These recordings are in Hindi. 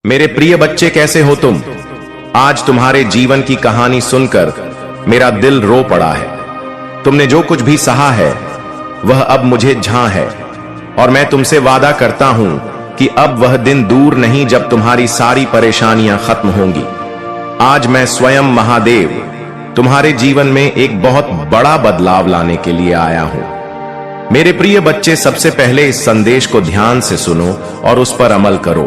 मेरे प्रिय बच्चे, कैसे हो तुम? आज तुम्हारे जीवन की कहानी सुनकर मेरा दिल रो पड़ा है। तुमने जो कुछ भी सहा है वह अब मुझे झां है, और मैं तुमसे वादा करता हूं कि अब वह दिन दूर नहीं जब तुम्हारी सारी परेशानियां खत्म होंगी। आज मैं स्वयं महादेव तुम्हारे जीवन में एक बहुत बड़ा बदलाव लाने के लिए आया हूं। मेरे प्रिय बच्चे, सबसे पहले इस संदेश को ध्यान से सुनो और उस पर अमल करो।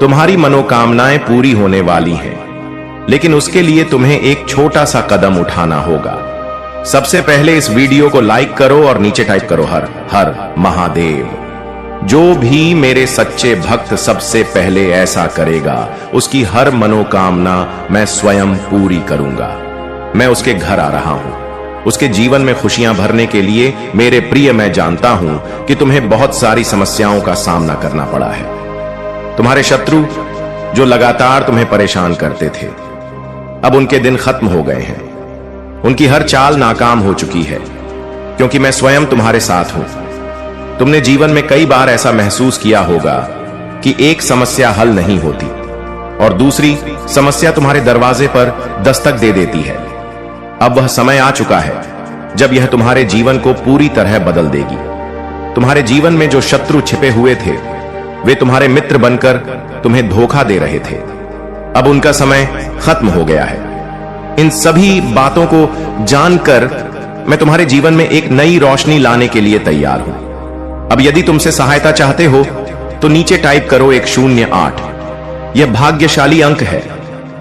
तुम्हारी मनोकामनाएं पूरी होने वाली हैं, लेकिन उसके लिए तुम्हें एक छोटा सा कदम उठाना होगा। सबसे पहले इस वीडियो को लाइक करो और नीचे टाइप करो हर हर महादेव। जो भी मेरे सच्चे भक्त सबसे पहले ऐसा करेगा, उसकी हर मनोकामना मैं स्वयं पूरी करूंगा। मैं उसके घर आ रहा हूं, उसके जीवन में खुशियां भरने के लिए। मेरे प्रिय, मैं जानता हूं कि तुम्हें बहुत सारी समस्याओं का सामना करना पड़ा है। तुम्हारे शत्रु जो लगातार तुम्हें परेशान करते थे, अब उनके दिन खत्म हो गए हैं। उनकी हर चाल नाकाम हो चुकी है, क्योंकि मैं स्वयं तुम्हारे साथ हूं। तुमने जीवन में कई बार ऐसा महसूस किया होगा कि एक समस्या हल नहीं होती और दूसरी समस्या तुम्हारे दरवाजे पर दस्तक दे देती है। अब वह समय आ चुका है जब यह तुम्हारे जीवन को पूरी तरह बदल देगी। तुम्हारे जीवन में जो शत्रु छिपे हुए थे, वे तुम्हारे मित्र बनकर तुम्हें धोखा दे रहे थे। अब उनका समय खत्म हो गया है। इन सभी बातों को जानकर मैं तुम्हारे जीवन में एक नई रोशनी लाने के लिए तैयार हूं। अब यदि तुमसे सहायता चाहते हो तो नीचे टाइप करो 108। यह भाग्यशाली अंक है,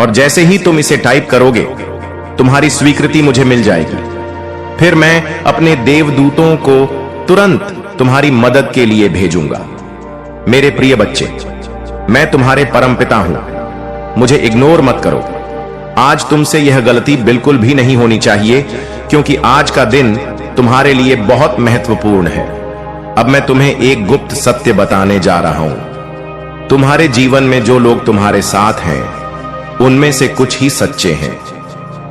और जैसे ही तुम इसे टाइप करोगे तुम्हारी स्वीकृति मुझे मिल जाएगी। फिर मैं अपने देवदूतों को तुरंत तुम्हारी मदद के लिए भेजूंगा। मेरे प्रिय बच्चे, मैं तुम्हारे परमपिता हूं, मुझे इग्नोर मत करो। आज तुमसे यह गलती बिल्कुल भी नहीं होनी चाहिए, क्योंकि आज का दिन तुम्हारे लिए बहुत महत्वपूर्ण है। अब मैं तुम्हें एक गुप्त सत्य बताने जा रहा हूं। तुम्हारे जीवन में जो लोग तुम्हारे साथ हैं, उनमें से कुछ ही सच्चे हैं।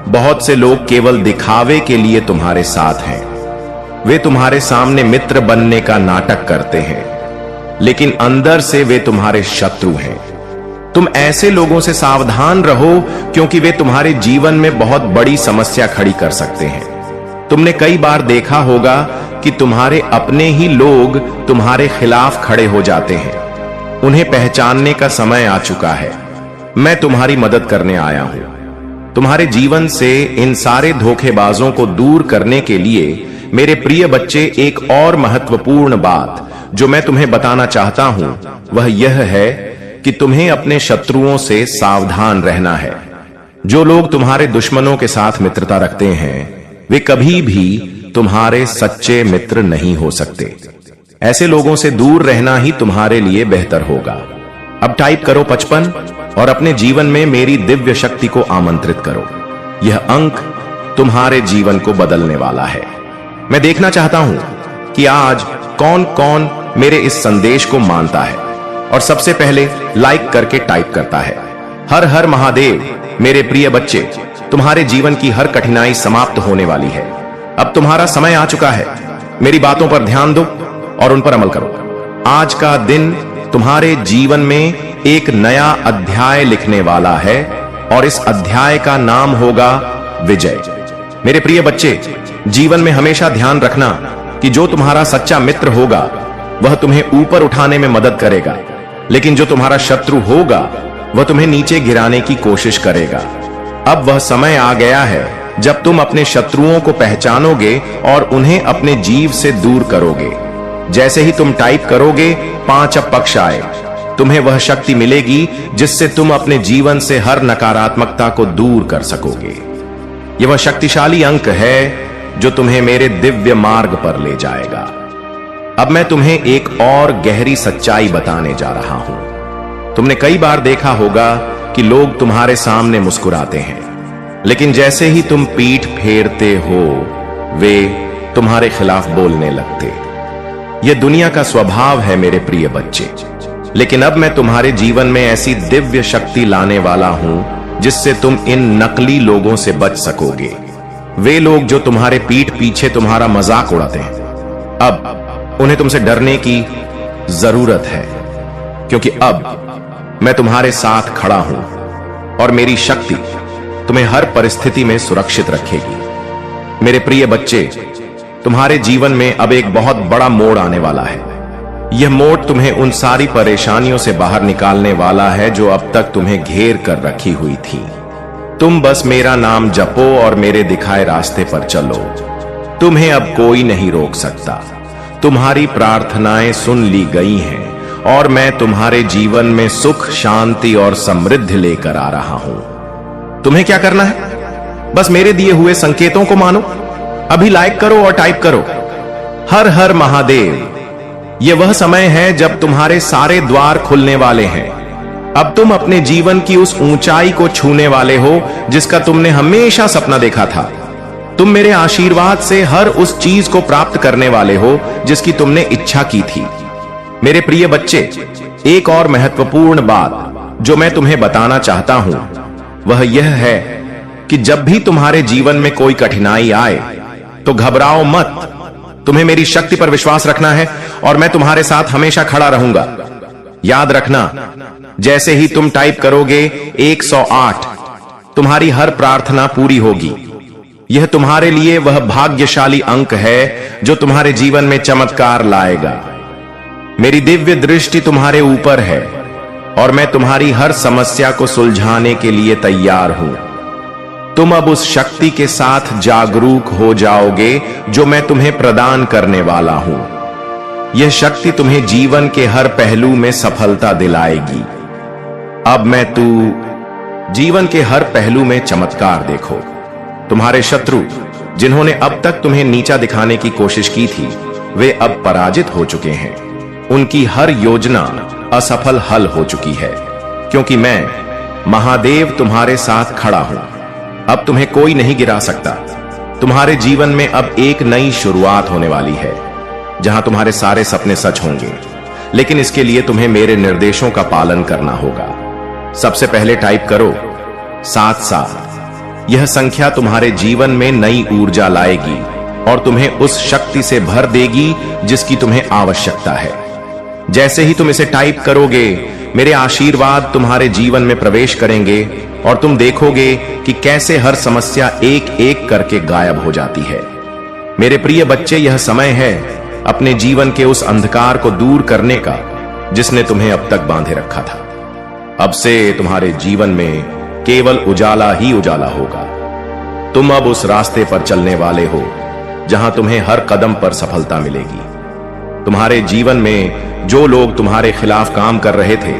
बहुत से लोग केवल दिखावे के लिए तुम्हारे साथ हैं। वे तुम्हारे सामने मित्र बनने का नाटक करते हैं, लेकिन अंदर से वे तुम्हारे शत्रु हैं। तुम ऐसे लोगों से सावधान रहो, क्योंकि वे तुम्हारे जीवन में बहुत बड़ी समस्या खड़ी कर सकते हैं। तुमने कई बार देखा होगा कि तुम्हारे अपने ही लोग तुम्हारे खिलाफ खड़े हो जाते हैं। उन्हें पहचानने का समय आ चुका है। मैं तुम्हारी मदद करने आया हूं। तुम्हारे जीवन से इन सारे धोखेबाजों को दूर करने के लिए मेरे प्रिय बच्चे, एक और महत्वपूर्ण बात जो मैं तुम्हें बताना चाहता हूं वह यह है कि तुम्हें अपने शत्रुओं से सावधान रहना है। जो लोग तुम्हारे दुश्मनों के साथ मित्रता रखते हैं, वे कभी भी तुम्हारे सच्चे मित्र नहीं हो सकते। ऐसे लोगों से दूर रहना ही तुम्हारे लिए बेहतर होगा। अब टाइप करो 55 और अपने जीवन में मेरी दिव्य शक्ति को आमंत्रित करो। यह अंक तुम्हारे जीवन को बदलने वाला है। मैं देखना चाहता हूं कि आज कौन कौन मेरे इस संदेश को मानता है और सबसे पहले लाइक करके टाइप करता है। हर हर महादेव। मेरे प्रिय बच्चे, तुम्हारे जीवन की हर कठिनाई समाप्त होने वाली है। अब तुम्हारा समय आ चुका है। मेरी बातों पर ध्यान दो और उन पर अमल करो। आज का दिन तुम्हारे जीवन में एक नया अध्याय लिखने वाला है, और इस अध्याय का नाम होगा विजय। मेरे प्रिय बच्चे, जीवन में हमेशा ध्यान रखना कि जो तुम्हारा सच्चा मित्र होगा वह तुम्हें ऊपर उठाने में मदद करेगा, लेकिन जो तुम्हारा शत्रु होगा वह तुम्हें नीचे गिराने की कोशिश करेगा। अब वह समय आ गया है जब तुम अपने शत्रुओं को पहचानोगे और उन्हें अपने जीव से दूर करोगे। जैसे ही तुम टाइप करोगे 5 अब पक्ष आए, तुम्हें वह शक्ति मिलेगी जिससे तुम अपने जीवन से हर नकारात्मकता को दूर कर सकोगे। यह वह शक्तिशाली अंक है जो तुम्हें मेरे दिव्य मार्ग पर ले जाएगा। अब मैं तुम्हें एक और गहरी सच्चाई बताने जा रहा हूं। तुमने कई बार देखा होगा कि लोग तुम्हारे सामने मुस्कुराते हैं, लेकिन जैसे ही तुम पीठ फेरते हो वे तुम्हारे खिलाफ बोलने लगते। यह दुनिया का स्वभाव है मेरे प्रिय बच्चे, लेकिन अब मैं तुम्हारे जीवन में ऐसी दिव्य शक्ति लाने वाला हूं जिससे तुम इन नकली लोगों से बच सकोगे। वे लोग जो तुम्हारे पीठ पीछे तुम्हारा मजाक उड़ाते हैं, अब उन्हें तुमसे डरने की जरूरत है, क्योंकि अब मैं तुम्हारे साथ खड़ा हूं और मेरी शक्ति तुम्हें हर परिस्थिति में सुरक्षित रखेगी। मेरे प्रिय बच्चे, तुम्हारे जीवन में अब एक बहुत बड़ा मोड़ आने वाला है। यह मोड़ तुम्हें उन सारी परेशानियों से बाहर निकालने वाला है जो अब तक तुम्हें घेर कर रखी हुई थी। तुम बस मेरा नाम जपो और मेरे दिखाए रास्ते पर चलो। तुम्हें अब कोई नहीं रोक सकता। तुम्हारी प्रार्थनाएं सुन ली गई हैं और मैं तुम्हारे जीवन में सुख, शांति और समृद्धि लेकर आ रहा हूं। तुम्हें क्या करना है? बस मेरे दिए हुए संकेतों को मानो। अभी लाइक करो और टाइप करो, हर हर महादेव। यह वह समय है जब तुम्हारे सारे द्वार खुलने वाले हैं। अब तुम अपने जीवन की उस ऊंचाई को छूने वाले हो जिसका तुमने हमेशा सपना देखा था। तुम मेरे आशीर्वाद से हर उस चीज को प्राप्त करने वाले हो जिसकी तुमने इच्छा की थी। मेरे प्रिय बच्चे, एक और महत्वपूर्ण बात जो मैं तुम्हें बताना चाहता हूं वह यह है कि जब भी तुम्हारे जीवन में कोई कठिनाई आए तो घबराओ मत। तुम्हें मेरी शक्ति पर विश्वास रखना है और मैं तुम्हारे साथ हमेशा खड़ा रहूंगा। याद रखना, जैसे ही तुम टाइप करोगे 108, तुम्हारी हर प्रार्थना पूरी होगी। यह तुम्हारे लिए वह भाग्यशाली अंक है जो तुम्हारे जीवन में चमत्कार लाएगा। मेरी दिव्य दृष्टि तुम्हारे ऊपर है और मैं तुम्हारी हर समस्या को सुलझाने के लिए तैयार हूं। तुम अब उस शक्ति के साथ जागरूक हो जाओगे जो मैं तुम्हें प्रदान करने वाला हूं। यह शक्ति तुम्हें जीवन के हर पहलू में सफलता दिलाएगी। अब मैं तू जीवन के हर पहलू में चमत्कार देखो। तुम्हारे शत्रु जिन्होंने अब तक तुम्हें नीचा दिखाने की कोशिश की थी, वे अब पराजित हो चुके हैं। उनकी हर योजना असफल हल हो चुकी है, क्योंकि मैं महादेव तुम्हारे साथ खड़ा हूं। अब तुम्हें कोई नहीं गिरा सकता। तुम्हारे जीवन में अब एक नई शुरुआत होने वाली है जहां तुम्हारे सारे सपने सच होंगे, लेकिन इसके लिए तुम्हें मेरे निर्देशों का पालन करना होगा। सबसे पहले टाइप करो 77। यह संख्या तुम्हारे जीवन में नई ऊर्जा लाएगी और तुम्हें उस शक्ति से भर देगी जिसकी तुम्हें आवश्यकता है। जैसे ही तुम इसे टाइप करोगे, मेरे आशीर्वाद तुम्हारे जीवन में प्रवेश करेंगे और तुम देखोगे कि कैसे हर समस्या एक एक करके गायब हो जाती है। मेरे प्रिय बच्चे, यह समय है अपने जीवन के उस अंधकार को दूर करने का जिसने तुम्हें अब तक बांधे रखा था। अब से तुम्हारे जीवन में केवल उजाला ही उजाला होगा। तुम अब उस रास्ते पर चलने वाले हो जहां तुम्हें हर कदम पर सफलता मिलेगी। तुम्हारे जीवन में जो लोग तुम्हारे खिलाफ काम कर रहे थे,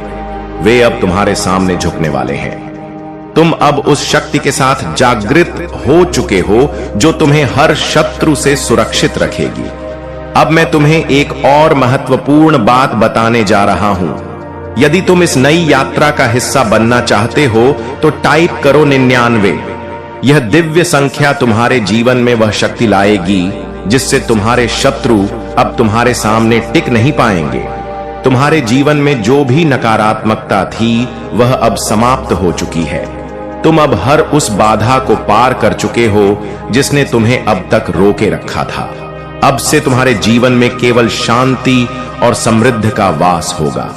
वे अब तुम्हारे सामने झुकने वाले हैं। तुम अब उस शक्ति के साथ जागृत हो चुके हो जो तुम्हें हर शत्रु से सुरक्षित रखेगी। अब मैं तुम्हें एक और महत्वपूर्ण बात बताने जा रहा हूं। यदि तुम इस नई यात्रा का हिस्सा बनना चाहते हो तो टाइप करो 99। यह दिव्य संख्या तुम्हारे जीवन में वह शक्ति लाएगी जिससे तुम्हारे शत्रु अब तुम्हारे सामने टिक नहीं पाएंगे। तुम्हारे जीवन में जो भी नकारात्मकता थी वह अब समाप्त हो चुकी है। तुम अब हर उस बाधा को पार कर चुके हो जिसने तुम्हें अब तक रोके रखा था। अब से तुम्हारे जीवन में केवल शांति और समृद्धि का वास होगा।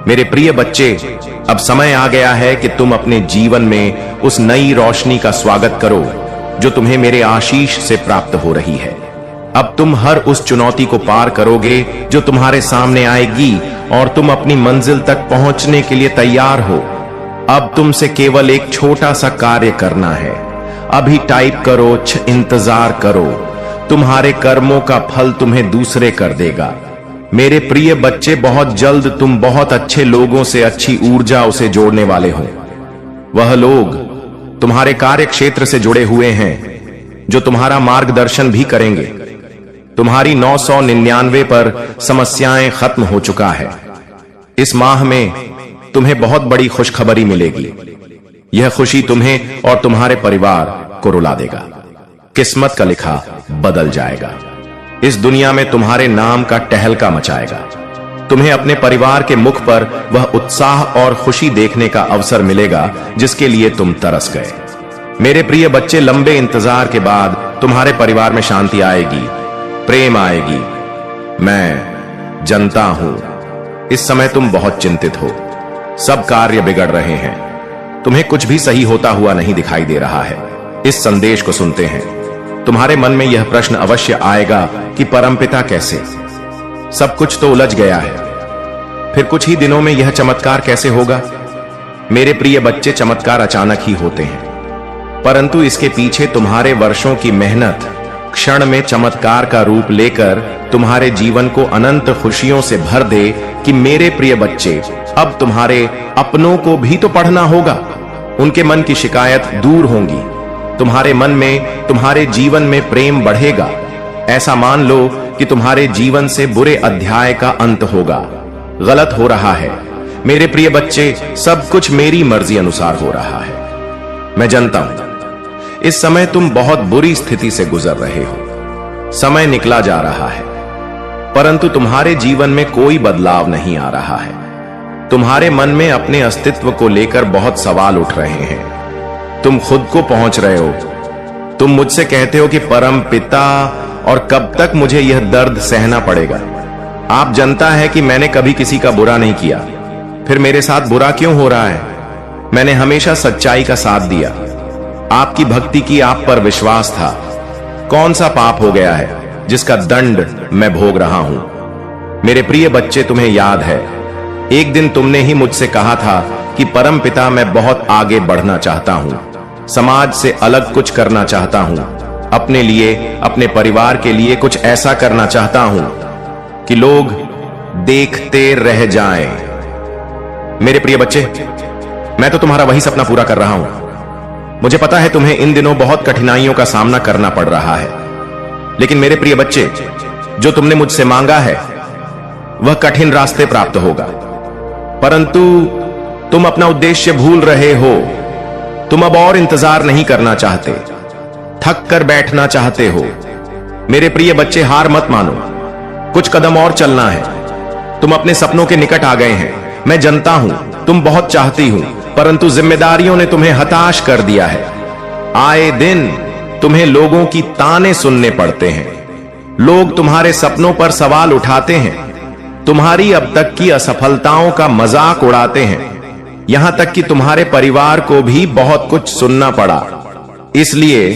मेरे प्रिय बच्चे, अब समय आ गया है कि तुम अपने जीवन में उस नई रोशनी का स्वागत करो जो तुम्हें मेरे आशीष से प्राप्त हो रही है। अब तुम हर उस चुनौती को पार करोगे जो तुम्हारे सामने आएगी और तुम अपनी मंजिल तक पहुंचने के लिए तैयार हो। अब तुमसे केवल एक छोटा सा कार्य करना है। अभी टाइप करो इंतजार करो। तुम्हारे कर्मों का फल तुम्हें दूसरे कर देगा। मेरे प्रिय बच्चे, बहुत जल्द तुम बहुत अच्छे लोगों से अच्छी ऊर्जा उसे जोड़ने वाले हो। वह लोग तुम्हारे कार्य क्षेत्र से जुड़े हुए हैं जो तुम्हारा मार्गदर्शन भी करेंगे। तुम्हारी 999 पर समस्याएं खत्म हो चुका है। इस माह में तुम्हें बहुत बड़ी खुशखबरी मिलेगी। यह खुशी तुम्हें और तुम्हारे परिवार को रुला देगा। किस्मत का लिखा बदल जाएगा। इस दुनिया में तुम्हारे नाम का टहलका मचाएगा। तुम्हें अपने परिवार के मुख पर वह उत्साह और खुशी देखने का अवसर मिलेगा जिसके लिए तुम तरस गए। मेरे प्रिय बच्चे, लंबे इंतजार के बाद तुम्हारे परिवार में शांति आएगी, प्रेम आएगी। मैं जानता हूं इस समय तुम बहुत चिंतित हो। सब कार्य बिगड़ रहे हैं। तुम्हें कुछ भी सही होता हुआ नहीं दिखाई दे रहा है। इस संदेश को सुनते हैं तुम्हारे मन में यह प्रश्न अवश्य आएगा कि परमपिता कैसे? सब कुछ तो उलझ गया है, फिर कुछ ही दिनों में यह चमत्कार कैसे होगा? मेरे प्रिय बच्चे, चमत्कार अचानक ही होते हैं, परंतु इसके पीछे तुम्हारे वर्षों की मेहनत क्षण में चमत्कार का रूप लेकर तुम्हारे जीवन को अनंत खुशियों से भर दे कि मेरे प्रिय बच्चे, अब तुम्हारे अपनों को भी तो पढ़ना होगा। उनके मन की शिकायत दूर होंगी, तुम्हारे मन में, तुम्हारे जीवन में प्रेम बढ़ेगा। ऐसा मान लो कि तुम्हारे जीवन से बुरे अध्याय का अंत होगा। गलत हो रहा है मेरे प्रिय बच्चे, सब कुछ मेरी मर्जी अनुसार हो रहा है। मैं जानता हूं इस समय तुम बहुत बुरी स्थिति से गुजर रहे हो। समय निकला जा रहा है, परंतु तुम्हारे जीवन में कोई बदलाव नहीं आ रहा है। तुम्हारे मन में अपने अस्तित्व को लेकर बहुत सवाल उठ रहे हैं। तुम खुद को पहुंच रहे हो। तुम मुझसे कहते हो कि परम पिता, और कब तक मुझे यह दर्द सहना पड़ेगा? आप जानता है कि मैंने कभी किसी का बुरा नहीं किया, फिर मेरे साथ बुरा क्यों हो रहा है? मैंने हमेशा सच्चाई का साथ दिया, आपकी भक्ति की, आप पर विश्वास था। कौन सा पाप हो गया है जिसका दंड मैं भोग रहा हूं? मेरे प्रिय बच्चे, तुम्हें याद है एक दिन तुमने ही मुझसे कहा था कि परम पिता, मैं बहुत आगे बढ़ना चाहता हूं, समाज से अलग कुछ करना चाहता हूं, अपने लिए, अपने परिवार के लिए कुछ ऐसा करना चाहता हूं कि लोग देखते रह जाएं। मेरे प्रिय बच्चे, मैं तो तुम्हारा वही सपना पूरा कर रहा हूं। मुझे पता है तुम्हें इन दिनों बहुत कठिनाइयों का सामना करना पड़ रहा है, लेकिन मेरे प्रिय बच्चे, जो तुमने मुझसे मांगा है वह कठिन रास्ते प्राप्त होगा, परंतु तुम अपना उद्देश्य भूल रहे हो। तुम अब और इंतजार नहीं करना चाहते, थक कर बैठना चाहते हो। मेरे प्रिय बच्चे, हार मत मानो, कुछ कदम और चलना है। तुम अपने सपनों के निकट आ गए हैं। मैं जानता हूं तुम बहुत चाहती हो, परंतु जिम्मेदारियों ने तुम्हें हताश कर दिया है। आए दिन तुम्हें लोगों की ताने सुनने पड़ते हैं। लोग तुम्हारे सपनों पर सवाल उठाते हैं, तुम्हारी अब तक की असफलताओं का मजाक उड़ाते हैं। यहां तक कि तुम्हारे परिवार को भी बहुत कुछ सुनना पड़ा। इसलिए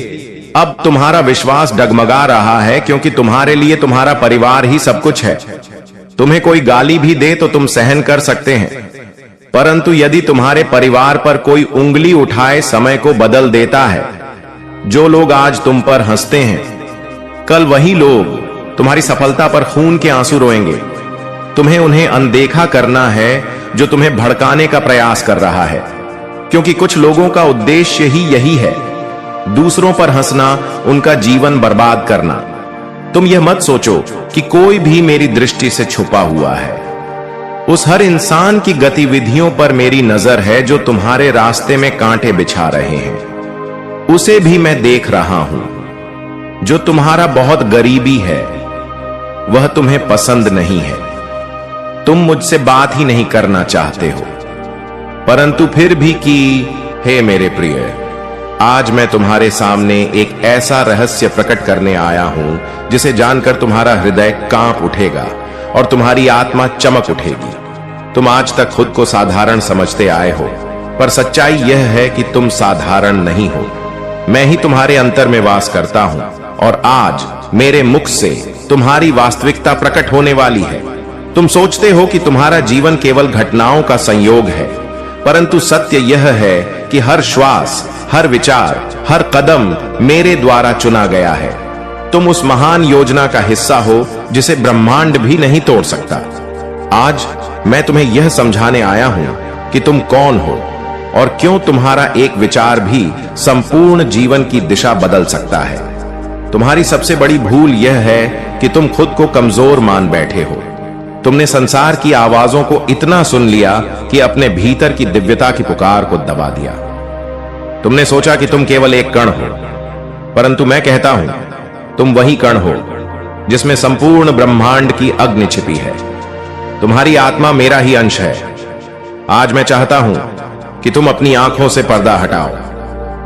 अब तुम्हारा विश्वास डगमगा रहा है, क्योंकि तुम्हारे लिए तुम्हारा परिवार ही सब कुछ है। तुम्हें कोई गाली भी दे तो तुम सहन कर सकते हैं, परंतु यदि तुम्हारे परिवार पर कोई उंगली उठाए, समय को बदल देता है। जो लोग आज तुम पर हंसते हैं, कल वही लोग तुम्हारी सफलता पर खून के आंसू रोएंगे। तुम्हें उन्हें अनदेखा करना है जो तुम्हें भड़काने का प्रयास कर रहा है, क्योंकि कुछ लोगों का उद्देश्य ही यही है, दूसरों पर हंसना, उनका जीवन बर्बाद करना। तुम यह मत सोचो कि कोई भी मेरी दृष्टि से छुपा हुआ है। उस हर इंसान की गतिविधियों पर मेरी नजर है जो तुम्हारे रास्ते में कांटे बिछा रहे हैं। उसे भी मैं देख रहा हूं। जो तुम्हारा बहुत गरीबी है वह तुम्हें पसंद नहीं है। तुम मुझसे बात ही नहीं करना चाहते हो, परंतु फिर भी कि हे मेरे प्रिय, आज मैं तुम्हारे सामने एक ऐसा रहस्य प्रकट करने आया हूं जिसे जानकर तुम्हारा हृदय कांप उठेगा और तुम्हारी आत्मा चमक उठेगी। तुम आज तक खुद को साधारण समझते आए हो, पर सच्चाई यह है कि तुम साधारण नहीं हो। मैं ही तुम्हारे अंतर में वास करता हूं और आज मेरे मुख से तुम्हारी वास्तविकता प्रकट होने वाली है। तुम सोचते हो कि तुम्हारा जीवन केवल घटनाओं का संयोग है, परंतु सत्य यह है कि हर श्वास, हर विचार, हर कदम मेरे द्वारा चुना गया है। तुम उस महान योजना का हिस्सा हो जिसे ब्रह्मांड भी नहीं तोड़ सकता। आज मैं तुम्हें यह समझाने आया हूं कि तुम कौन हो और क्यों तुम्हारा एक विचार भी संपूर्ण जीवन की दिशा बदल सकता है। तुम्हारी सबसे बड़ी भूल यह है कि तुम खुद को कमजोर मान बैठे हो। तुमने संसार की आवाजों को इतना सुन लिया कि अपने भीतर की दिव्यता की पुकार को दबा दिया। तुमने सोचा कि तुम केवल एक कण हो, परंतु मैं कहता हूं तुम वही कण हो जिसमें संपूर्ण ब्रह्मांड की अग्नि छिपी है। तुम्हारी आत्मा मेरा ही अंश है। आज मैं चाहता हूं कि तुम अपनी आंखों से पर्दा हटाओ,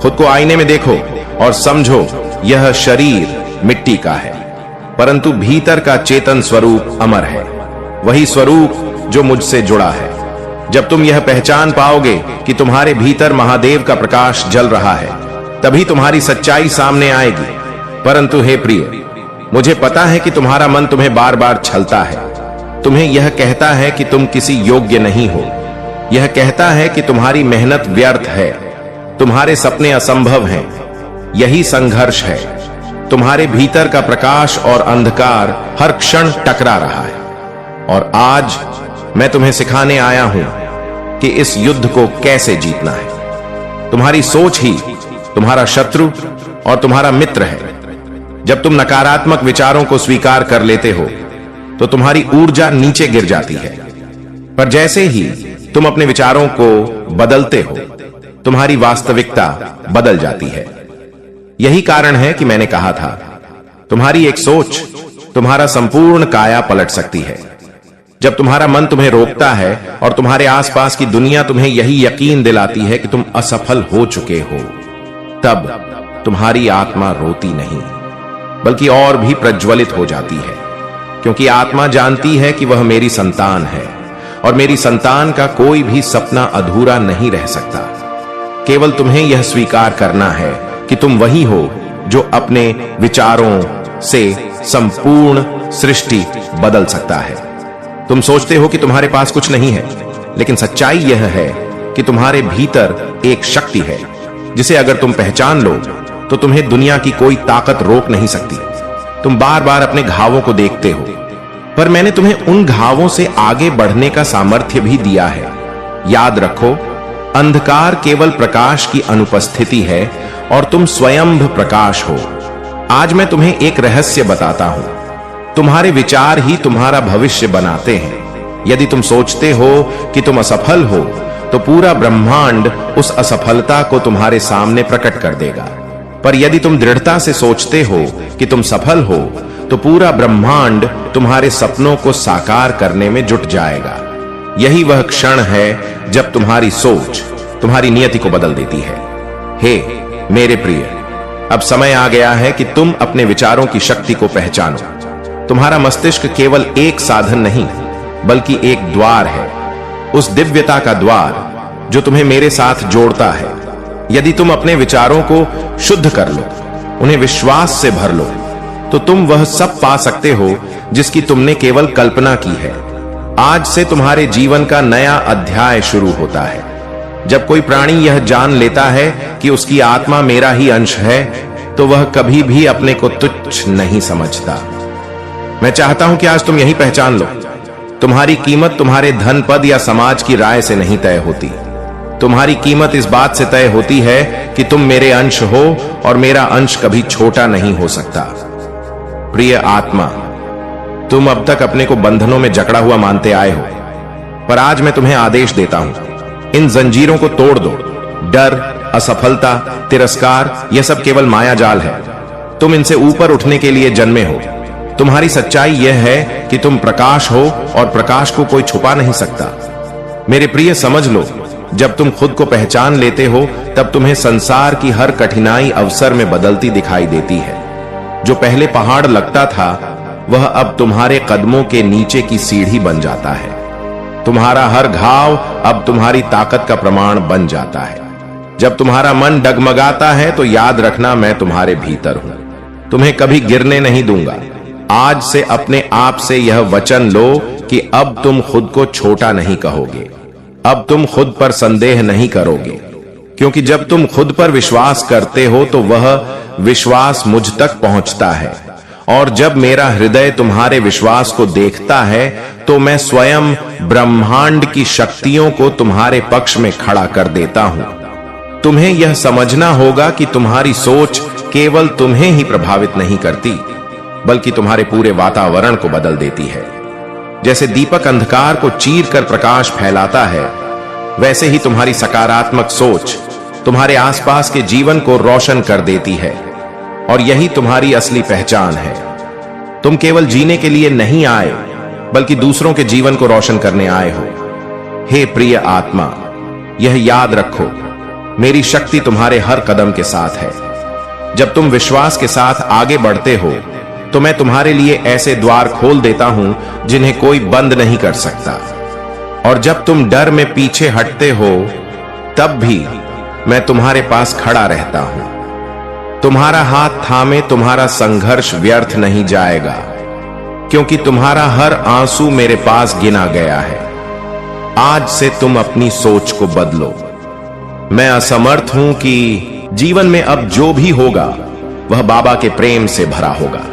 खुद को आईने में देखो और समझो यह शरीर मिट्टी का है, परंतु भीतर का चेतन स्वरूप अमर है। वही स्वरूप जो मुझसे जुड़ा है। जब तुम यह पहचान पाओगे कि तुम्हारे भीतर महादेव का प्रकाश जल रहा है, तभी तुम्हारी सच्चाई सामने आएगी। परंतु हे प्रिय, मुझे पता है कि तुम्हारा मन तुम्हें बार बार छलता है। तुम्हें यह कहता है कि तुम किसी योग्य नहीं हो। यह कहता है कि तुम्हारी मेहनत व्यर्थ है, तुम्हारे सपने असंभव हैं। यही संघर्ष है। तुम्हारे भीतर का प्रकाश और अंधकार हर क्षण टकरा रहा है। और आज मैं तुम्हें सिखाने आया हूं कि इस युद्ध को कैसे जीतना है। तुम्हारी सोच ही तुम्हारा शत्रु और तुम्हारा मित्र है। जब तुम नकारात्मक विचारों को स्वीकार कर लेते हो तो तुम्हारी ऊर्जा नीचे गिर जाती है। पर जैसे ही तुम अपने विचारों को बदलते हो, तुम्हारी वास्तविकता बदल जाती है। यही कारण है कि मैंने कहा था, तुम्हारी एक सोच तुम्हारा संपूर्ण काया पलट सकती है। जब तुम्हारा मन तुम्हें रोकता है और तुम्हारे आसपास की दुनिया तुम्हें यही यकीन दिलाती है कि तुम असफल हो चुके हो, तब तुम्हारी आत्मा रोती नहीं, बल्कि और भी प्रज्वलित हो जाती है। क्योंकि आत्मा जानती है कि वह मेरी संतान है और मेरी संतान का कोई भी सपना अधूरा नहीं रह सकता। केवल तुम्हें यह स्वीकार करना है कि तुम वही हो जो अपने विचारों से संपूर्ण सृष्टि बदल सकता है। तुम सोचते हो कि तुम्हारे पास कुछ नहीं है, लेकिन सच्चाई यह है कि तुम्हारे भीतर एक शक्ति है जिसे अगर तुम पहचान लो तो तुम्हें दुनिया की कोई ताकत रोक नहीं सकती। तुम बार बार अपने घावों को देखते हो, पर मैंने तुम्हें उन घावों से आगे बढ़ने का सामर्थ्य भी दिया है। याद रखो, अंधकार केवल प्रकाश की अनुपस्थिति है और तुम स्वयं प्रकाश हो। आज मैं तुम्हें एक रहस्य बताता हूं। तुम्हारे विचार ही तुम्हारा भविष्य बनाते हैं। यदि तुम सोचते हो कि तुम असफल हो, तो पूरा ब्रह्मांड उस असफलता को तुम्हारे सामने प्रकट कर देगा। पर यदि तुम दृढ़ता से सोचते हो कि तुम सफल हो, तो पूरा ब्रह्मांड तुम्हारे सपनों को साकार करने में जुट जाएगा। यही वह क्षण है जब तुम्हारी सोच तुम्हारी नियति को बदल देती है। हे मेरे प्रिय, अब समय आ गया है कि तुम अपने विचारों की शक्ति को पहचानो। तुम्हारा मस्तिष्क केवल एक साधन नहीं, बल्कि एक द्वार है, उस दिव्यता का द्वार जो तुम्हें मेरे साथ जोड़ता है। यदि तुम अपने विचारों को शुद्ध कर लो, उन्हें विश्वास से भर लो, तो तुम वह सब पा सकते हो जिसकी तुमने केवल कल्पना की है। आज से तुम्हारे जीवन का नया अध्याय शुरू होता है। जब कोई प्राणी यह जान लेता है कि उसकी आत्मा मेरा ही अंश है, तो वह कभी भी अपने को तुच्छ नहीं समझता। मैं चाहता हूं कि आज तुम यही पहचान लो, तुम्हारी कीमत तुम्हारे धन, पद या समाज की राय से नहीं तय होती। तुम्हारी कीमत इस बात से तय होती है कि तुम मेरे अंश हो और मेरा अंश कभी छोटा नहीं हो सकता। प्रिय आत्मा, तुम अब तक अपने को बंधनों में जकड़ा हुआ मानते आए हो, पर आज मैं तुम्हें आदेश देता हूं, इन जंजीरों को तोड़ दो। डर, असफलता, तिरस्कार, यह सब केवल माया जाल है। तुम इनसे ऊपर उठने के लिए जन्मे हो। तुम्हारी सच्चाई यह है कि तुम प्रकाश हो और प्रकाश को कोई छुपा नहीं सकता। मेरे प्रिय, समझ लो, जब तुम खुद को पहचान लेते हो, तब तुम्हें संसार की हर कठिनाई अवसर में बदलती दिखाई देती है। जो पहले पहाड़ लगता था, वह अब तुम्हारे कदमों के नीचे की सीढ़ी बन जाता है। तुम्हारा हर घाव अब तुम्हारी ताकत का प्रमाण बन जाता है। जब तुम्हारा मन डगमगाता है, तो याद रखना, मैं तुम्हारे भीतर हूं, तुम्हें कभी गिरने नहीं दूंगा। आज से अपने आप से यह वचन लो कि अब तुम खुद को छोटा नहीं कहोगे, अब तुम खुद पर संदेह नहीं करोगे, क्योंकि जब तुम खुद पर विश्वास करते हो तो वह विश्वास मुझ तक पहुंचता है। और जब मेरा हृदय तुम्हारे विश्वास को देखता है, तो मैं स्वयं ब्रह्मांड की शक्तियों को तुम्हारे पक्ष में खड़ा कर देता हूं। तुम्हें यह समझना होगा कि तुम्हारी सोच केवल तुम्हें ही प्रभावित नहीं करती, बल्कि तुम्हारे पूरे वातावरण को बदल देती है। जैसे दीपक अंधकार को चीर कर प्रकाश फैलाता है, वैसे ही तुम्हारी सकारात्मक सोच तुम्हारे आसपास के जीवन को रोशन कर देती है। और यही तुम्हारी असली पहचान है। तुम केवल जीने के लिए नहीं आए, बल्कि दूसरों के जीवन को रोशन करने आए हो। हे प्रिय आत्मा, यह याद रखो, मेरी शक्ति तुम्हारे हर कदम के साथ है। जब तुम विश्वास के साथ आगे बढ़ते हो, तो मैं तुम्हारे लिए ऐसे द्वार खोल देता हूं जिन्हें कोई बंद नहीं कर सकता। और जब तुम डर में पीछे हटते हो तब भी मैं तुम्हारे पास खड़ा रहता हूं। तुम्हारा हाथ थामे तुम्हारा संघर्ष व्यर्थ नहीं जाएगा, क्योंकि तुम्हारा हर आंसू मेरे पास गिना गया है। आज से तुम अपनी सोच को बदलो। मैं असमर्थ हूं कि जीवन में अब जो भी होगा वह बाबा के प्रेम से भरा होगा।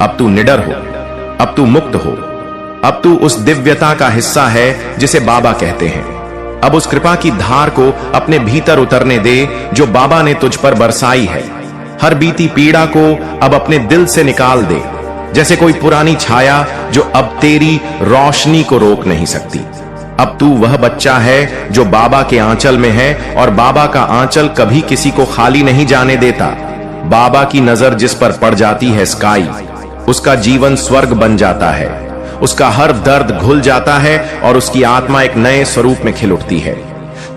अब तू निडर हो, अब तू मुक्त हो, अब तू उस दिव्यता का हिस्सा है जिसे बाबा कहते हैं। अब उस कृपा की धार को अपने भीतर उतरने दे जो बाबा ने तुझ पर बरसाई है। हर बीती पीड़ा को अब अपने दिल से निकाल दे, जैसे कोई पुरानी छाया जो अब तेरी रोशनी को रोक नहीं सकती। अब तू वह बच्चा है जो बाबा के आंचल में है, और बाबा का आंचल कभी किसी को खाली नहीं जाने देता। बाबा की नजर जिस पर पड़ जाती है स्काई, उसका जीवन स्वर्ग बन जाता है। उसका हर दर्द घुल जाता है और उसकी आत्मा एक नए स्वरूप में खिल उठती है।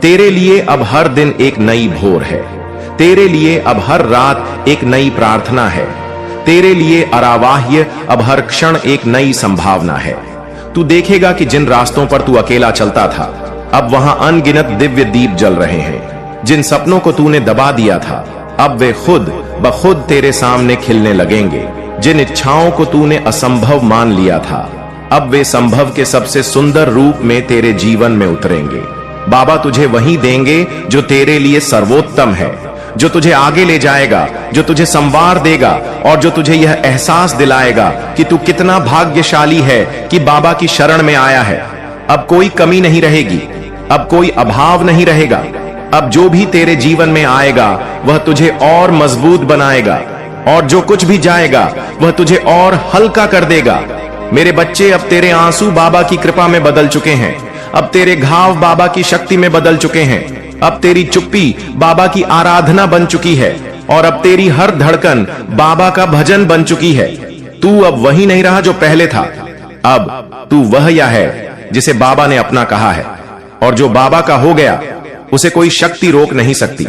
तेरे लिए अब हर दिन एक नई भोर है। तेरे लिए अब हर रात एक नई प्रार्थना है। तेरे लिए अरावाह्य अब हर क्षण एक नई संभावना है। तू देखेगा कि जिन रास्तों पर तू अकेला चलता था, अब वहां अनगिनत दिव्य दीप जल रहे हैं। जिन सपनों को तूने दबा दिया था, अब वे खुद ब खुद तेरे सामने खिलने लगेंगे। जिन इच्छाओं को तूने असंभव मान लिया था, अब वे संभव के सबसे सुंदर रूप में तेरे जीवन में उतरेंगे। बाबा तुझे वही देंगे जो तेरे लिए सर्वोत्तम है, जो तुझे आगे ले जाएगा, जो तुझे संवार देगा और जो तुझे यह एहसास दिलाएगा कि तू कितना भाग्यशाली है कि बाबा की शरण में आया है। अब कोई कमी नहीं रहेगी, अब कोई अभाव नहीं रहेगा। अब जो भी तेरे जीवन में आएगा वह तुझे और मजबूत बनाएगा, और जो कुछ भी जाएगा वह तुझे और हल्का कर देगा। मेरे बच्चे, अब तेरे आंसू बाबा की कृपा में बदल चुके हैं। अब तेरे घाव बाबा की शक्ति में बदल चुके हैं। अब तेरी चुप्पी बाबा की आराधना बन चुकी है, और अब तेरी हर धड़कन बाबा का भजन बन चुकी है। तू अब वही नहीं रहा जो पहले था। अब तू वह या है जिसे बाबा ने अपना कहा है, और जो बाबा का हो गया उसे कोई शक्ति रोक नहीं सकती।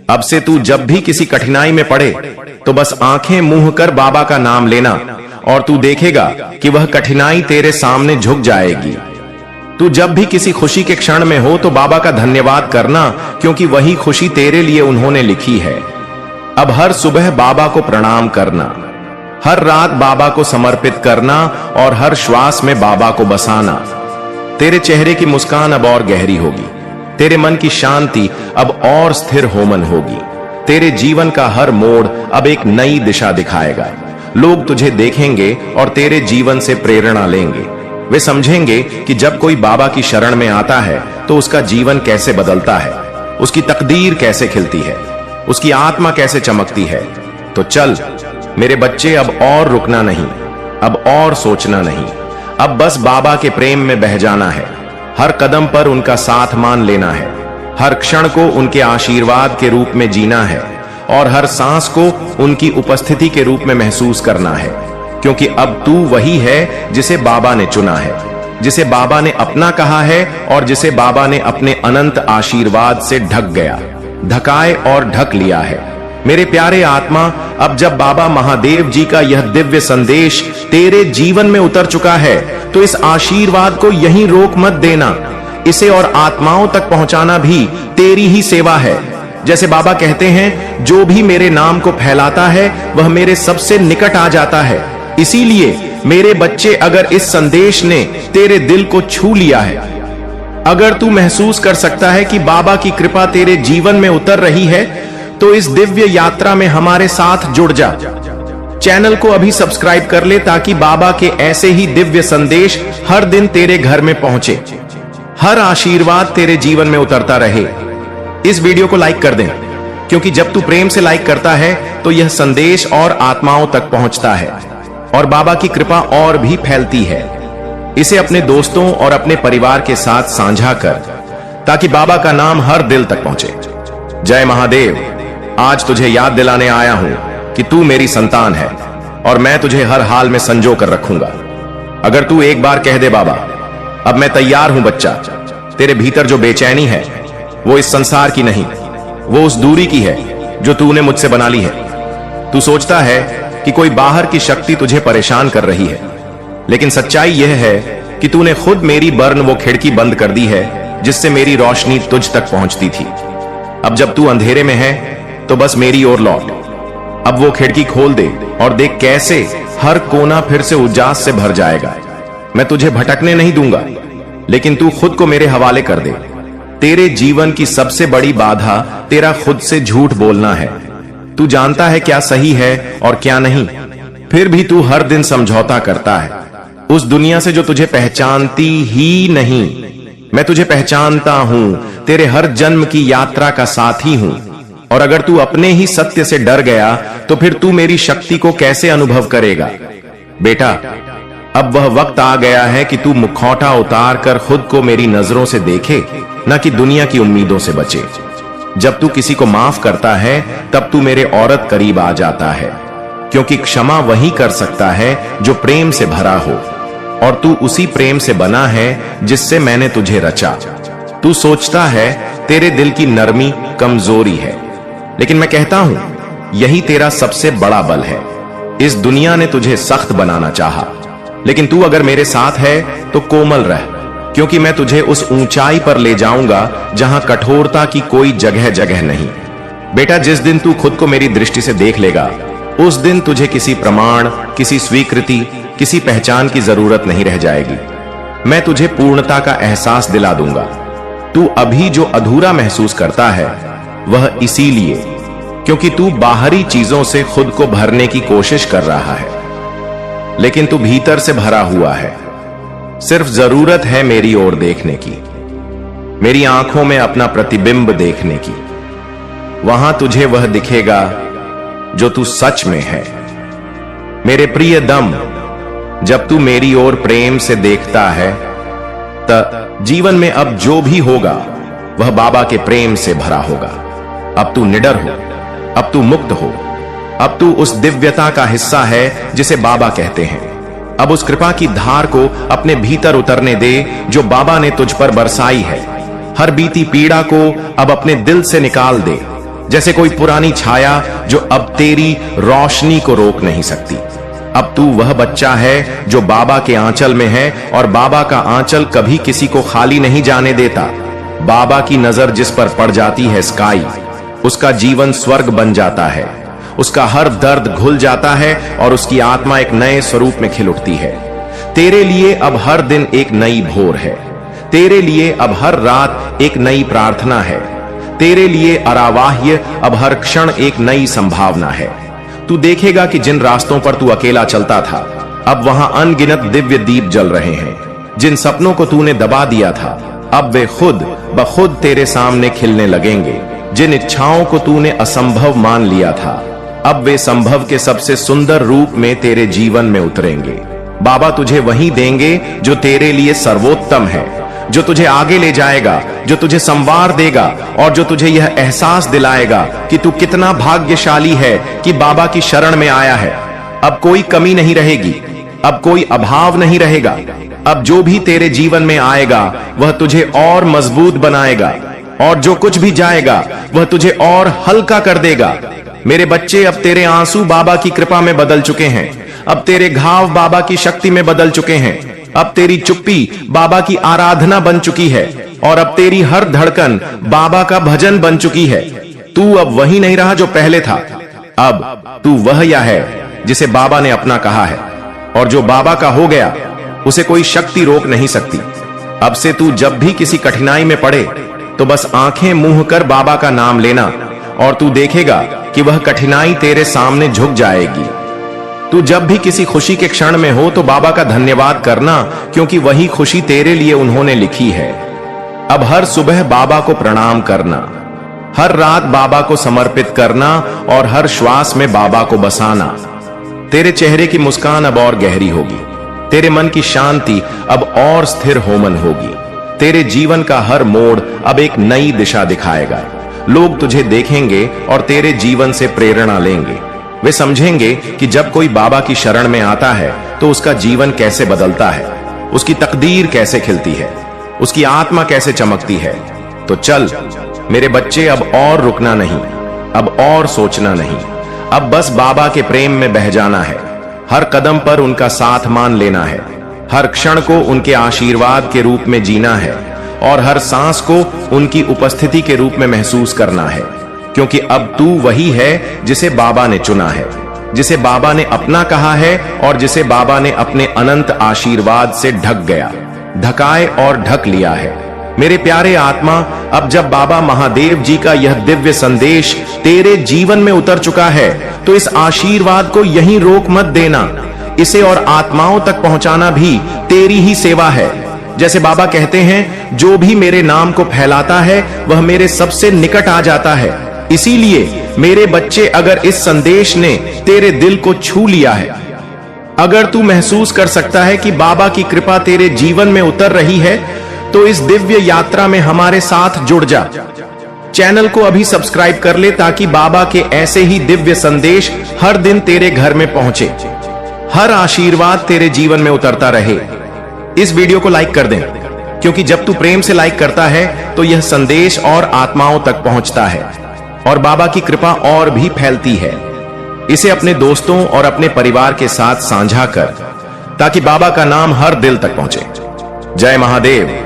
अब से तू जब भी किसी कठिनाई में पड़े तो बस आंखें मूंद कर बाबा का नाम लेना, और तू देखेगा कि वह कठिनाई तेरे सामने झुक जाएगी। तू जब भी किसी खुशी के क्षण में हो तो बाबा का धन्यवाद करना, क्योंकि वही खुशी तेरे लिए उन्होंने लिखी है। अब हर सुबह बाबा को प्रणाम करना, हर रात बाबा को समर्पित करना, और हर श्वास में बाबा को बसाना। तेरे चेहरे की मुस्कान अब और गहरी होगी। तेरे मन की शांति अब और स्थिर होमन होगी। तेरे जीवन का हर मोड़ अब एक नई दिशा दिखाएगा। लोग तुझे देखेंगे और तेरे जीवन से प्रेरणा लेंगे। वे समझेंगे कि जब कोई बाबा की शरण में आता है तो उसका जीवन कैसे बदलता है, उसकी तकदीर कैसे खिलती है, उसकी आत्मा कैसे चमकती है। तो चल मेरे बच्चे, अब और रुकना नहीं, अब और सोचना नहीं, अब बस बाबा के प्रेम में बह जाना है। हर कदम पर उनका साथ मान लेना है, हर क्षण को उनके आशीर्वाद के रूप में जीना है, और हर सांस को उनकी उपस्थिति के रूप में महसूस करना है। क्योंकि अब तू वही है जिसे बाबा ने चुना है, जिसे बाबा ने अपना कहा है, और जिसे बाबा ने अपने अनंत आशीर्वाद से ढक गया, ढकाए और ढक लिया है। मेरे प्यारे आत्मा, अब जब बाबा महादेव जी का यह दिव्य संदेश तेरे जीवन में उतर चुका है तो इस आशीर्वाद को यहीं रोक मत देना। इसे और आत्माओं तक पहुंचाना भी तेरी ही सेवा है। जैसे बाबा कहते हैं, जो भी मेरे नाम को फैलाता है वह मेरे सबसे निकट आ जाता है। इसीलिए मेरे बच्चे, अगर इस संदेश ने तेरे दिल को छू लिया है, अगर तू महसूस कर सकता है कि बाबा की कृपा तेरे जीवन में उतर रही है, तो इस दिव्य यात्रा में हमारे साथ जुड़ जा। चैनल को अभी सब्सक्राइब कर ले ताकि बाबा के ऐसे ही दिव्य संदेश हर दिन तेरे घर में पहुंचे, हर आशीर्वाद तेरे जीवन में उतरता रहे। इस वीडियो को लाइक कर दें, क्योंकि जब तू प्रेम से लाइक करता है तो यह संदेश और आत्माओं तक पहुंचता है और बाबा की कृपा और भी फैलती है। इसे अपने दोस्तों और अपने परिवार के साथ साझा कर, ताकि बाबा का नाम हर दिल तक पहुंचे। जय महादेव। आज तुझे याद दिलाने आया हूं कि तू मेरी संतान है और मैं तुझे हर हाल में संजो कर रखूंगा। अगर तू एक बार कह दे, बाबा अब मैं तैयार हूं बच्चा, तेरे भीतर जो बेचैनी है वो इस संसार की नहीं, वो उस दूरी की है जो तूने मुझसे बना ली है। तू सोचता है कि कोई बाहर की शक्ति तुझे परेशान कर रही है, लेकिन सच्चाई यह है कि तूने खुद मेरी बर्न वो खिड़की बंद कर दी है जिससे मेरी रोशनी तुझ तक पहुंचती थी। अब जब तू अंधेरे में है तो बस मेरी ओर लौट। अब वो खिड़की खोल दे और देख कैसे हर कोना फिर से उजास से भर जाएगा। मैं तुझे भटकने नहीं दूंगा, लेकिन तू खुद को मेरे हवाले कर दे। तेरे जीवन की सबसे बड़ी बाधा तेरा खुद से झूठ बोलना है। तू जानता है क्या सही है और क्या नहीं, फिर भी तू हर दिन समझौता करता है उस दुनिया से जो तुझे पहचानती ही नहीं। मैं तुझे पहचानता हूं, तेरे हर जन्म की यात्रा का साथी हूं। और अगर तू अपने ही सत्य से डर गया तो फिर तू मेरी शक्ति को कैसे अनुभव करेगा? बेटा, अब वह वक्त आ गया है कि तू मुखौटा उतार कर खुद को मेरी नजरों से देखे, न कि दुनिया की उम्मीदों से बचे। जब तू किसी को माफ करता है तब तू मेरे औरत करीब आ जाता है, क्योंकि क्षमा वही कर सकता है जो प्रेम से भरा हो, और तू उसी प्रेम से बना है जिससे मैंने तुझे रचा। तू सोचता है तेरे दिल की नरमी कमजोरी है, लेकिन मैं कहता हूं यही तेरा सबसे बड़ा बल है। इस दुनिया ने तुझे सख्त बनाना चाहा, लेकिन तू अगर मेरे साथ है तो कोमल रह, क्योंकि मैं तुझे उस ऊंचाई पर ले जाऊंगा जहां कठोरता की कोई जगह जगह नहीं। बेटा, जिस दिन तू खुद को मेरी दृष्टि से देख लेगा, उस दिन तुझे किसी प्रमाण, किसी स्वीकृति, किसी पहचान की जरूरत नहीं रह जाएगी। मैं तुझे पूर्णता का एहसास दिला दूंगा। तू अभी जो अधूरा महसूस करता है वह इसीलिए क्योंकि तू बाहरी चीजों से खुद को भरने की कोशिश कर रहा है, लेकिन तू भीतर से भरा हुआ है। सिर्फ जरूरत है मेरी ओर देखने की, मेरी आंखों में अपना प्रतिबिंब देखने की। वहां तुझे वह दिखेगा जो तू सच में है। मेरे प्रिय दम, जब तू मेरी ओर प्रेम से देखता है तो जीवन में अब जो भी होगा वह बाबा के प्रेम से भरा होगा। अब तू निडर हो, अब तू मुक्त हो, अब तू उस दिव्यता का हिस्सा है जिसे बाबा कहते हैं। अब उस कृपा की धार को अपने भीतर उतरने दे जो बाबा ने तुझ पर बरसाई है। हर बीती पीड़ा को अब अपने दिल से निकाल दे, जैसे कोई पुरानी छाया जो अब तेरी रोशनी को रोक नहीं सकती। अब तू वह बच्चा है जो बाबा के आंचल में है, और बाबा का आंचल कभी किसी को खाली नहीं जाने देता। बाबा की नजर जिस पर पड़ जाती है स्काई, उसका जीवन स्वर्ग बन जाता है। उसका हर दर्द घुल जाता है और उसकी आत्मा एक नए स्वरूप में खिल उठती है। तेरे लिए अब हर दिन एक नई भोर है। तेरे लिए अब हर रात एक नई प्रार्थना है। तेरे लिए अरावाह्य अब हर क्षण एक नई संभावना है। तू देखेगा कि जिन रास्तों पर तू अकेला चलता था, अब वहां अनगिनत दिव्य दीप जल रहे हैं। जिन सपनों को तूने दबा दिया था, अब वे खुद ब खुद तेरे सामने खिलने लगेंगे। जिन इच्छाओं को तूने असंभव मान लिया था, अब वे संभव के सबसे सुंदर रूप में तेरे जीवन में उतरेंगे। बाबा तुझे वही देंगे जो तेरे लिए सर्वोत्तम है, जो तुझे आगे ले जाएगा, जो तुझे संवार देगा, और जो तुझे यह एहसास दिलाएगा कि तू कितना भाग्यशाली है कि बाबा की शरण में आया है। अब कोई कमी नहीं रहेगी, अब कोई अभाव नहीं रहेगा। अब जो भी तेरे जीवन में आएगा वह तुझे और मजबूत बनाएगा, और जो कुछ भी जाएगा वह तुझे और हल्का कर देगा। मेरे बच्चे, अब तेरे आंसू बाबा की कृपा में बदल चुके हैं। अब तेरे घाव बाबा की शक्ति में बदल चुके हैं। अब तेरी चुप्पी बाबा की आराधना बन चुकी है, और अब तेरी हर धड़कन बाबा का भजन बन चुकी है। तू अब वही नहीं रहा जो पहले था। अब तू वह या है जिसे बाबा ने अपना कहा है, और जो बाबा का हो गया उसे कोई शक्ति रोक नहीं सकती। अब से तू जब भी किसी कठिनाई में पड़े तो बस आंखें मूंद कर बाबा का नाम लेना, और तू देखेगा कि वह कठिनाई तेरे सामने झुक जाएगी। तू जब भी किसी खुशी के क्षण में हो तो बाबा का धन्यवाद करना, क्योंकि वही खुशी तेरे लिए उन्होंने लिखी है। अब हर सुबह बाबा को प्रणाम करना, हर रात बाबा को समर्पित करना, और हर श्वास में बाबा को बसाना। तेरे चेहरे की मुस्कान अब और गहरी होगी। तेरे मन की शांति अब और स्थिर होमन होगी। तेरे जीवन का हर मोड़ अब एक नई दिशा दिखाएगा। लोग तुझे देखेंगे और तेरे जीवन से प्रेरणा लेंगे। वे समझेंगे कि जब कोई बाबा की शरण में आता है तो उसका जीवन कैसे बदलता है, उसकी तकदीर कैसे खिलती है, उसकी आत्मा कैसे चमकती है। तो चल मेरे बच्चे, अब और रुकना नहीं, अब और सोचना नहीं, अब बस बाबा के प्रेम में बह जाना है। हर कदम पर उनका साथ मान लेना है। हर क्षण को उनके आशीर्वाद के रूप में जीना है और हर सांस को उनकी उपस्थिति के रूप में महसूस करना है, क्योंकि अब तू वही है जिसे बाबा ने चुना है, जिसे बाबा ने अपना कहा है और जिसे बाबा ने अपने अनंत आशीर्वाद से ढक गया, ढकाए और ढक लिया है। मेरे प्यारे आत्मा, अब जब बाबा महादेव जी का यह दिव्य संदेश तेरे जीवन में उतर चुका है, तो इस आशीर्वाद को यहीं रोक मत देना। इसे और आत्माओं तक पहुंचाना भी तेरी ही सेवा है। जैसे बाबा कहते हैं, जो भी मेरे नाम को फैलाता है वह मेरे सबसे निकट आ जाता है। इसीलिए मेरे बच्चे, अगर इस संदेश ने तेरे दिल को छू लिया है, अगर तू महसूस कर सकता है कि बाबा की कृपा तेरे जीवन में उतर रही है, तो इस दिव्य यात्रा में हमारे साथ जुड़ जा। चैनल को अभी सब्सक्राइब कर ले ताकि बाबा के ऐसे ही दिव्य संदेश हर दिन तेरे घर में पहुंचे, हर आशीर्वाद तेरे जीवन में उतरता रहे। इस वीडियो को लाइक कर दें, क्योंकि जब तू प्रेम से लाइक करता है तो यह संदेश और आत्माओं तक पहुंचता है और बाबा की कृपा और भी फैलती है। इसे अपने दोस्तों और अपने परिवार के साथ साझा कर, ताकि बाबा का नाम हर दिल तक पहुंचे। जय महादेव।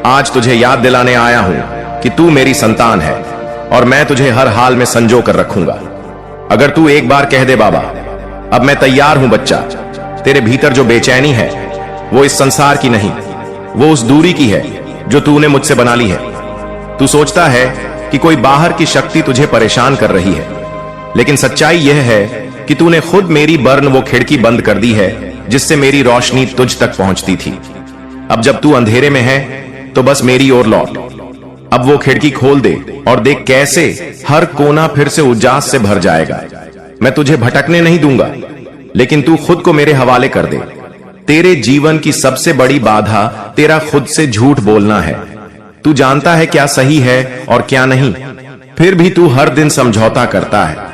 आज तुझे याद दिलाने आया हूं कि तू मेरी संतान है और मैं तुझे हर हाल में संजो कर रखूंगा। अगर तू एक बार कह दे, बाबा अब मैं तैयार हूं बच्चा, तेरे भीतर जो बेचैनी है वो इस संसार की नहीं, वो उस दूरी की है जो तूने मुझसे बना ली है। तू सोचता है कि कोई बाहर की शक्ति तुझे परेशान कर रही है, लेकिन सच्चाई यह है कि तूने खुद मेरी बर्न वो खिड़की बंद कर दी है जिससे मेरी रोशनी तुझ तक पहुंचती थी। अब जब तू अंधेरे में है तो बस मेरी ओर लौट। अब वो खिड़की खोल दे और देख कैसे हर कोना फिर से उजास से भर जाएगा। मैं तुझे भटकने नहीं दूंगा, लेकिन तू खुद को मेरे हवाले कर दे। तेरे जीवन की सबसे बड़ी बाधा तेरा खुद से झूठ बोलना है। तू जानता है क्या सही है और क्या नहीं, फिर भी तू हर दिन समझौता करता है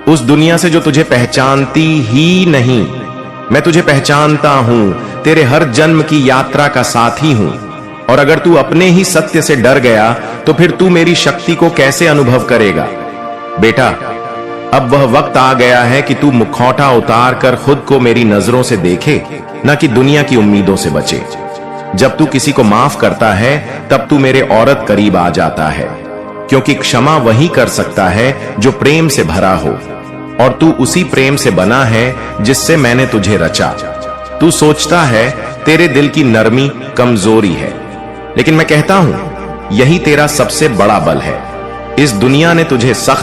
उस दुनिया से जो तुझे पहचानती ही नहीं। मैं तुझे पहचानता हूं, तेरे हर जन्म की यात्रा का साथी हूं, और अगर तू अपने ही सत्य से डर गया तो फिर तू मेरी शक्ति को कैसे अनुभव करेगा। बेटा, अब वह वक्त आ गया है कि तू मुखौटा उतार कर खुद को मेरी नजरों से देखे, न कि दुनिया की उम्मीदों से बचे। जब तू किसी को माफ करता है तब तू मेरे औरत करीब आ जाता है, क्योंकि क्षमा वही कर सकता है जो प्रेम से भरा हो, और तू उसी प्रेम से बना है जिससे मैंने तुझे रचा। तू सोचता है तेरे दिल की नरमी कमजोरी है, लेकिन मैं कहता हूं यही तेरा सबसे बड़ा बल है। इस दुनिया ने तुझे सख्त